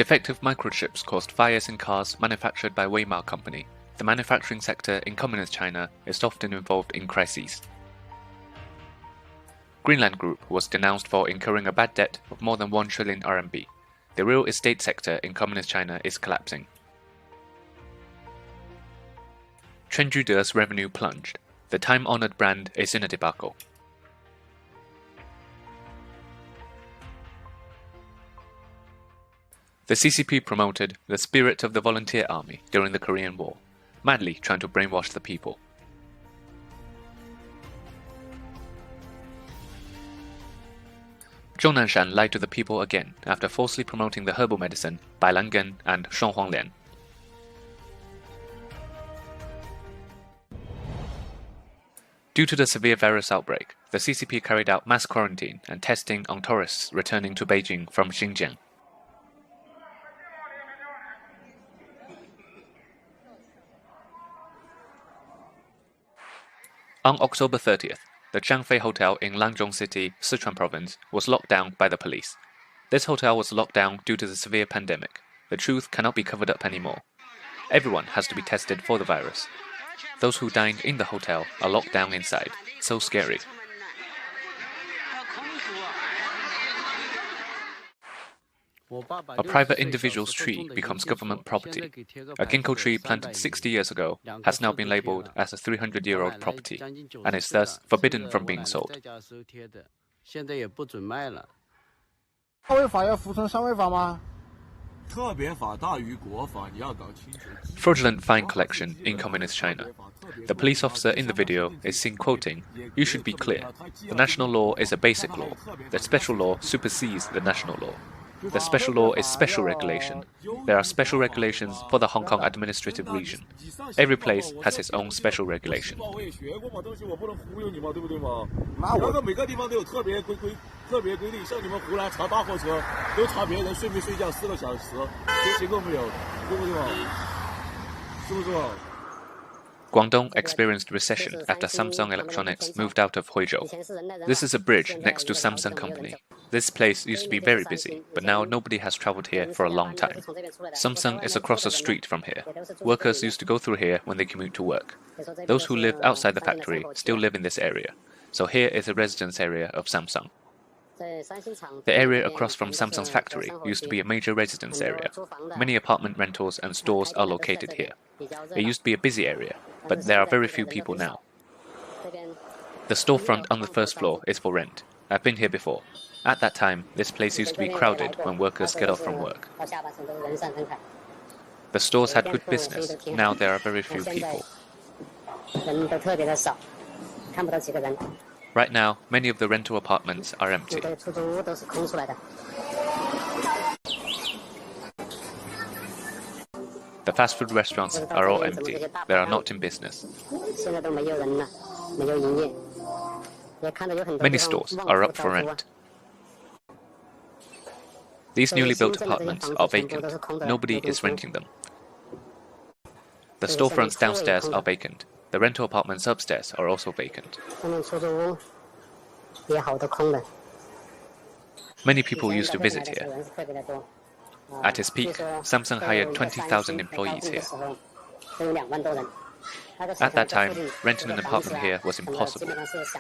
Defective microchips caused fires in cars manufactured by Weimar Company. The manufacturing sector in Communist China is often involved in crises. Greenland Group was denounced for incurring a bad debt of more than 1 trillion RMB. The real estate sector in Communist China is collapsing. Chengdude's revenue plunged. The time-honored brand is in a debacle. The CCP promoted the spirit of the volunteer army during the Korean War, madly trying to brainwash the people. Zhou Nanshan lied to the people again after falsely promoting the herbal medicine Bailangen and Shenghuanglian. Due to the severe virus outbreak, the CCP carried out mass quarantine and testing on tourists returning to Beijing from Xinjiang. On October 30th, the Zhangfei Hotel in Lanzhong City, Sichuan Province, was locked down by the police. This hotel was locked down due to the severe pandemic. The truth cannot be covered up anymore. Everyone has to be tested for the virus. Those who dined in the hotel are locked down inside. So scary. A private individual's tree becomes government property. A ginkgo tree planted 60 years ago has now been labeled as a 300-year-old property, and is thus forbidden from being sold. Fraudulent fine collection in Communist China. The police officer in the video is seen quoting, "You should be clear. The national law is a basic law. The special law supersedes the national law. The special law is special regulation. There are special regulations for the Hong Kong administrative region. Every place has its own special regulation." Guangdong experienced recession after Samsung Electronics moved out of Huizhou. This is a bridge next to Samsung Company. This place used to be very busy, but now nobody has traveled here for a long time. Samsung is across the street from here. Workers used to go through here when they commute to work. Those who live outside the factory still live in this area, so here is the residence area of Samsung. The area across from Samsung's factory used to be a major residence area. Many apartment rentals and stores are located here. It used to be a busy area, but there are very few people now. The storefront on the first floor is for rent. I've been here before. At that time, this place used to be crowded when workers get off from work. The stores had good business. Now there are very few people. Right now, many of the rental apartments are empty. The fast food restaurants are all empty. They are not in business. Many stores are up for rent. These newly built apartments are vacant. Nobody is renting them. The storefronts downstairs are vacant. The rental apartments upstairs are also vacant. Many people used to visit here. At its peak, Samsung hired 20,000 employees here. At that time, renting an apartment here was impossible.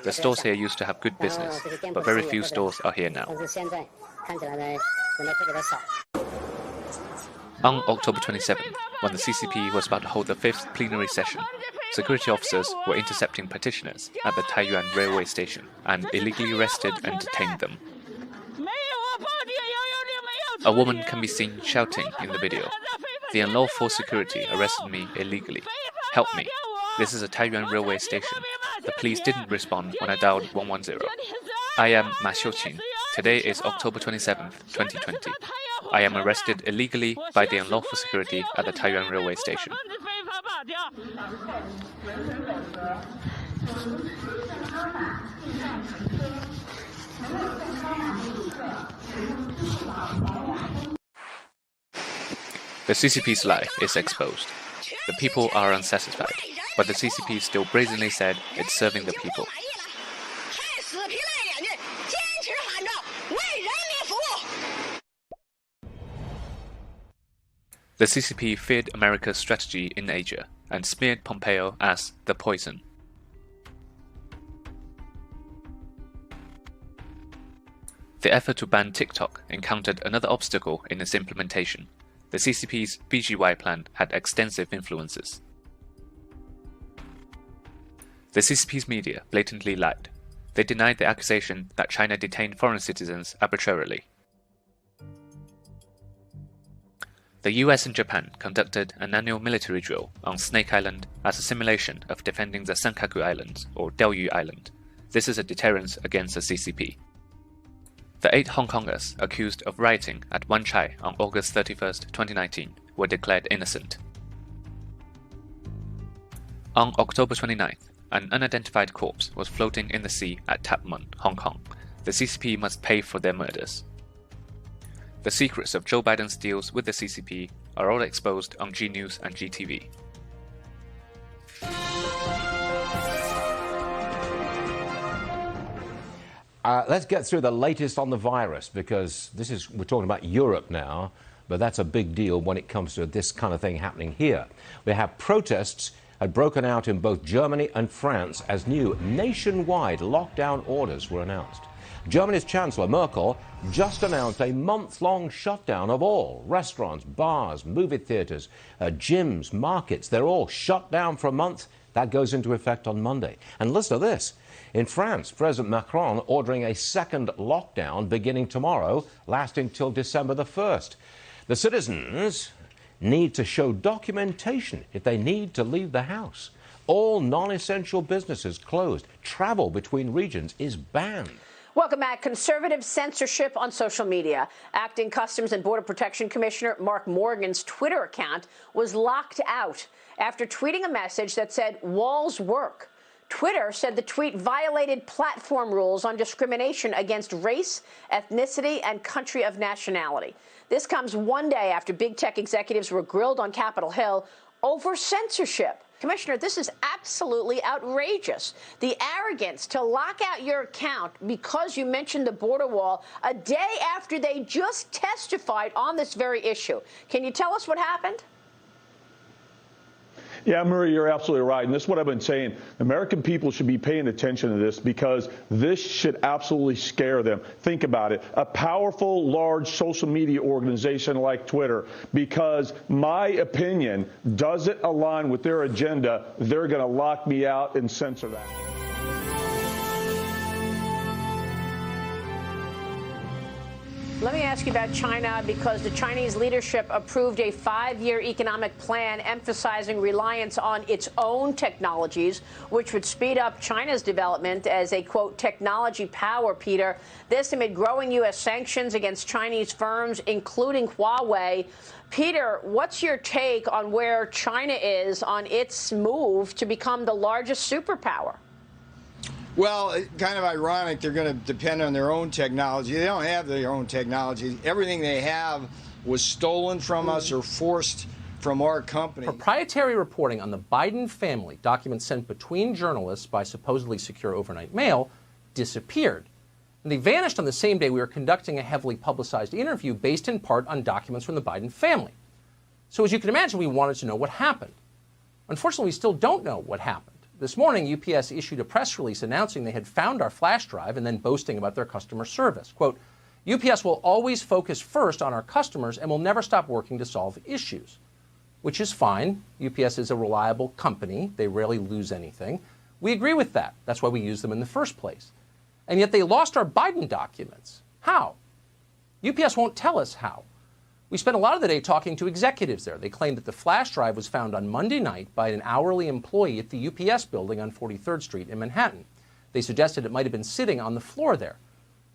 The stores here used to have good business, but very few stores are here now. On October 27th, when the CCP was about to hold the 5th plenary session, security officers were intercepting petitioners at the Taiyuan railway station and illegally arrested and detained them. A woman can be seen shouting in the video, "The unlawful security arrested me illegally. Help me. This is a Taiyuan railway station. The police didn't respond when I dialed 110. I am Ma Xiuqing. Today is October 27th, 2020. I am arrested illegally by the unlawful security at the Taiyuan railway station." The CCP's lie is exposed. The people are unsatisfied, but the CCP still brazenly said it's serving the people. The CCP feared America's strategy in Asia and smeared Pompeo as the poison. The effort to ban TikTok encountered another obstacle in its implementation. The CCP's BGY plan had extensive influences. The CCP's media blatantly lied. They denied the accusation that China detained foreign citizens arbitrarily. The US and Japan conducted an annual military drill on Snake Island as a simulation of defending the Senkaku Islands, or Diaoyu Island. This is a deterrence against the CCP. The 8 Hong Kongers accused of rioting at Wan Chai on August 31, 2019 were declared innocent. On October 29th, an unidentified corpse was floating in the sea at Tap Mun, Hong Kong. The CCP must pay for their murders. The secrets of Joe Biden's deals with the CCP are all exposed on G News and GTV. Let's get through the latest on the virus, because we're talking about Europe now, but that's a big deal when it comes to this kind of thing happening here. We have protests had broken out in both Germany and France as new nationwide lockdown orders were announced. Germany's Chancellor Merkel just announced a month-long shutdown of all restaurants, bars, movie theatres, gyms, markets. They're all shut down for a month. That goes into effect on Monday. And listen to this. In France, President Macron ordering a second lockdown beginning tomorrow, lasting till December the 1st. The citizens need to show documentation if they need to leave the house. All non-essential businesses closed. Travel between regions is banned. Welcome back. Conservative censorship on social media. Acting Customs and Border Protection Commissioner Mark Morgan's Twitter account was locked out after tweeting a message that said walls work. Twitter said the tweet violated platform rules on discrimination against race, ethnicity, and country of nationality. This comes one day after big tech executives were grilled on Capitol Hill over censorship. Commissioner, this is absolutely outrageous. The arrogance to lock out your account because you mentioned the border wall a day after they just testified on this very issue. Can you tell us what happened? Yeah, Murray, you're absolutely right. And this is what I've been saying. American people should be paying attention to this, because this should absolutely scare them. Think about it. A powerful, large social media organization like Twitter, because my opinion doesn't align with their agenda, they're going to lock me out and censor that. Let me ask you about China, because the Chinese leadership approved a 5-year economic plan emphasizing reliance on its own technologies, which would speed up China's development as a, quote, technology power, Peter. This amid growing U.S. sanctions against Chinese firms, including Huawei. Peter, what's your take on where China is on its move to become the largest superpower? Well, kind of ironic. They're going to depend on their own technology. They don't have their own technology. Everything they have was stolen from us or forced from our company. Proprietary reporting on the Biden family, documents sent between journalists by supposedly secure overnight mail, disappeared. And they vanished on the same day we were conducting a heavily publicized interview based in part on documents from the Biden family. So as you can imagine, we wanted to know what happened. Unfortunately, we still don't know what happened. This morning, UPS issued a press release announcing they had found our flash drive and then boasting about their customer service. Quote, UPS will always focus first on our customers and will never stop working to solve issues. Which is fine. UPS is a reliable company. They rarely lose anything. We agree with that. That's why we use them in the first place. And yet they lost our Biden documents. How? UPS won't tell us how. We spent a lot of the day talking to executives there. They claimed that the flash drive was found on Monday night by an hourly employee at the UPS building on 43rd Street in Manhattan. They suggested it might have been sitting on the floor there.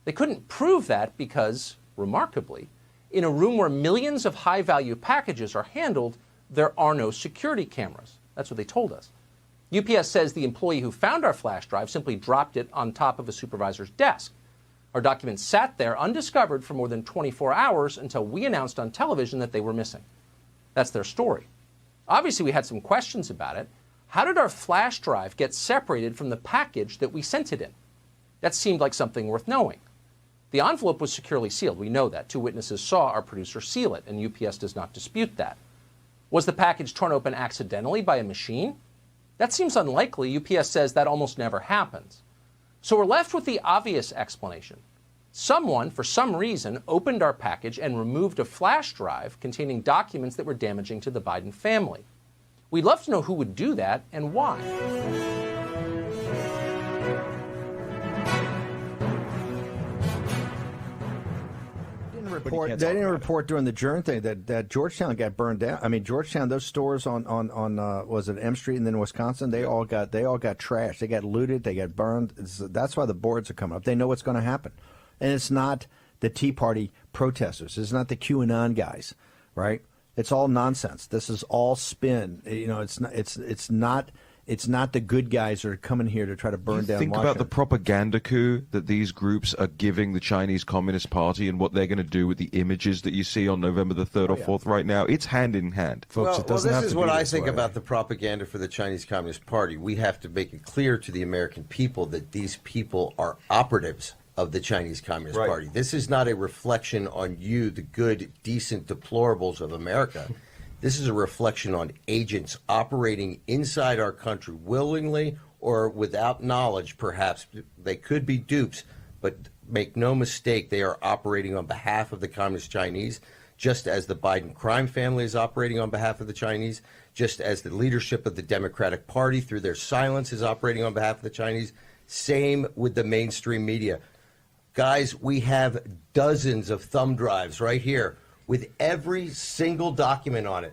They couldn't prove that because, remarkably, in a room where millions of high-value packages are handled, there are no security cameras. That's what they told us. UPS says the employee who found our flash drive simply dropped it on top of a supervisor's desk. Our documents sat there undiscovered for more than 24 hours until we announced on television that they were missing. That's their story. Obviously, we had some questions about it. How did our flash drive get separated from the package that we sent it in? That seemed like something worth knowing. The envelope was securely sealed. We know that. 2 witnesses saw our producer seal it, and UPS does not dispute that. Was the package torn open accidentally by a machine? That seems unlikely. UPS says that almost never happens. So we're left with the obvious explanation. Someone, for some reason, opened our package and removed a flash drive containing documents that were damaging to the Biden family. We'd love to know who would do that and why. They didn't report during the Jern thing that Georgetown got burned down. I mean, Georgetown, those stores on was it M Street and then Wisconsin, they all got trashed. They got looted. They got burned. That's why the boards are coming up. They know what's going to happen, and it's not the Tea Party protesters. It's not the QAnon guys, right? It's all nonsense. This is all spin. You know, it's not. It's not the good guys that are coming here to try to burn down Washington. Think about the propaganda coup that these groups are giving the Chinese Communist Party and what they're going to do with the images that you see on November the 3rd or 4th right now. It's hand in hand. Folks, it doesn't have to be this way. This is what I think about the propaganda for the Chinese Communist Party. We have to make it clear to the American people that these people are operatives of the Chinese Communist Party. This is not a reflection on you, the good, decent deplorables of America. This is a reflection on agents operating inside our country willingly or without knowledge, perhaps. They could be dupes, but make no mistake, they are operating on behalf of the Communist Chinese, just as the Biden crime family is operating on behalf of the Chinese, just as the leadership of the Democratic Party, through their silence, is operating on behalf of the Chinese. Same with the mainstream media. Guys, we have dozens of thumb drives right here with every single document on it.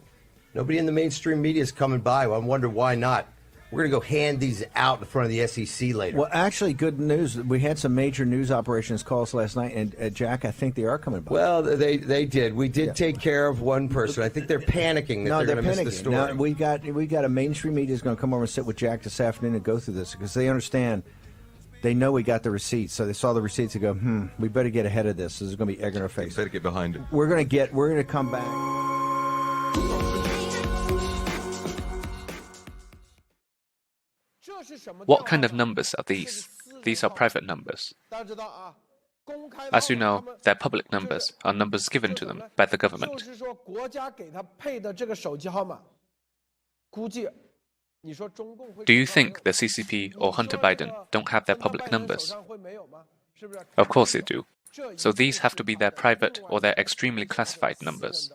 Nobody in the mainstream media is coming by. I wonder why not. We're going to go hand these out in front of the SEC later. Well, actually, good news. We had some major news operations calls last night, and Jack, I think they are coming by. Well, they did. We did take care of one person. I think they're panicking that they're going to miss the story. Now, we got a mainstream media is going to come over and sit with Jack this afternoon and go through this because they understand. They know we got the receipts, so they saw the receipts and go, we better get ahead of this. This is going to be egg in our face. Better get behind it. We're going to come back. What kind of numbers are these? These are private numbers. As you know, they're public numbers, are numbers given to them by the government. Do you think the CCP or Hunter Biden don't have their public numbers? Of course they do. So these have to be their private or their extremely classified numbers.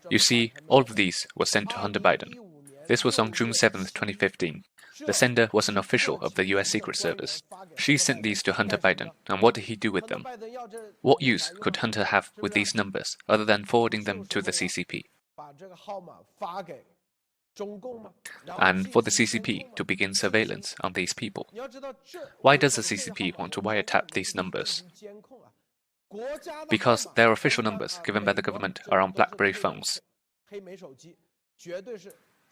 You see, all of these were sent to Hunter Biden. This was on June 7th, 2015. The sender was an official of the US Secret Service. She sent these to Hunter Biden, and what did he do with them? What use could Hunter have with these numbers, other than forwarding them to the CCP? And for the CCP to begin surveillance on these people. Why does the CCP want to wiretap these numbers? Because their official numbers given by the government are on BlackBerry phones.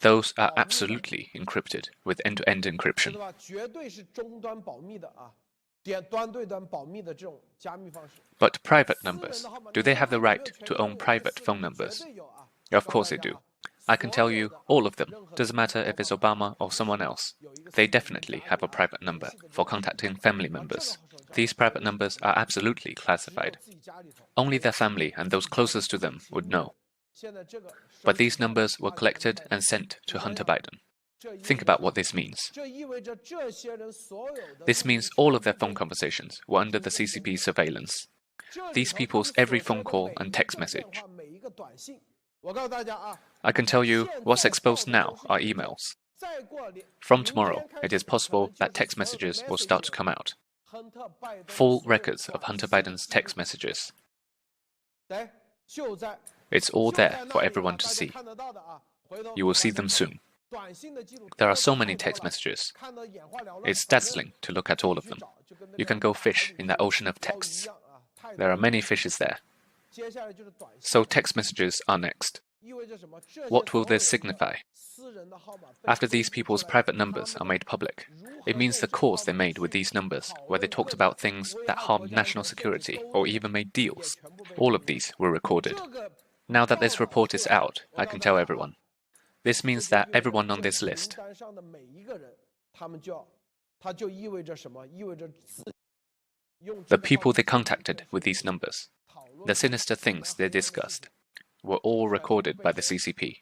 Those are absolutely encrypted with end-to-end encryption. But private numbers, do they have the right to own private phone numbers? Of course they do. I can tell you, all of them, doesn't matter if it's Obama or someone else. They definitely have a private number for contacting family members. These private numbers are absolutely classified. Only their family and those closest to them would know. But these numbers were collected and sent to Hunter Biden. Think about what this means. This means all of their phone conversations were under the CCP surveillance. These people's every phone call and text message. I can tell you what's exposed now are emails. From tomorrow, it is possible that text messages will start to come out. Full records of Hunter Biden's text messages. It's all there for everyone to see. You will see them soon. There are so many text messages. It's dazzling to look at all of them. You can go fish in that ocean of texts. There are many fishes there. So text messages are next. What will this signify? After these people's private numbers are made public, it means the calls they made with these numbers, where they talked about things that harmed national security or even made deals, all of these were recorded. Now that this report is out, I can tell everyone. This means that everyone on this list The people they contacted with these numbers, the sinister things they discussed, were all recorded by the CCP.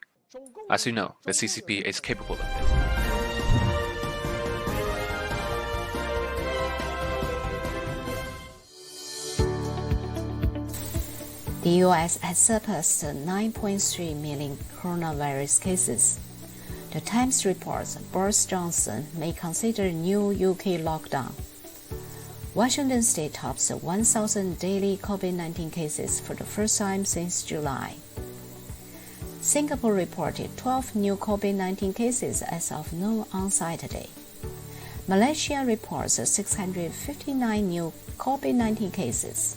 As you know, the CCP is capable of this. The US has surpassed 9.3 million coronavirus cases. The Times reports Boris Johnson may consider new UK lockdown. Washington state tops 1,000 daily COVID-19 cases for the first time since July. Singapore reported 12 new COVID-19 cases as of noon on Saturday. Malaysia reports 659 new COVID-19 cases.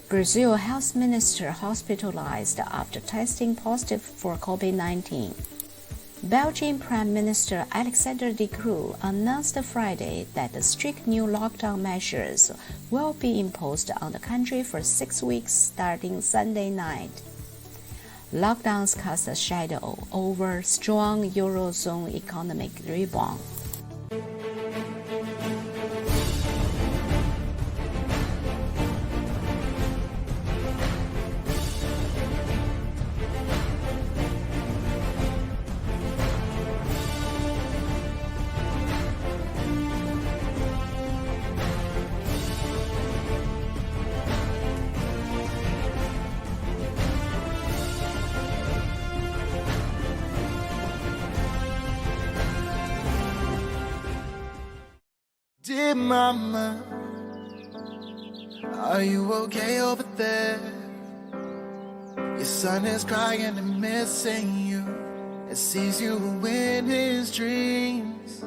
Brazil health minister hospitalized after testing positive for COVID-19. Belgian Prime Minister Alexander De Croo announced Friday that the strict new lockdown measures will be imposed on the country for 6 weeks starting Sunday night. Lockdowns cast a shadow over strong Eurozone economic rebound. Dear mama, are you okay over there? Your son is crying and missing you, and sees you in his dreams.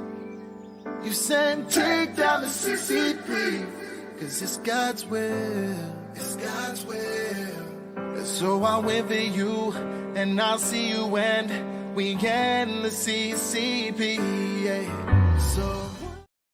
You said take down the CCP, cause it's God's will, it's God's will. So I'll wait for you, and I'll see you when we end the CCP, yeah.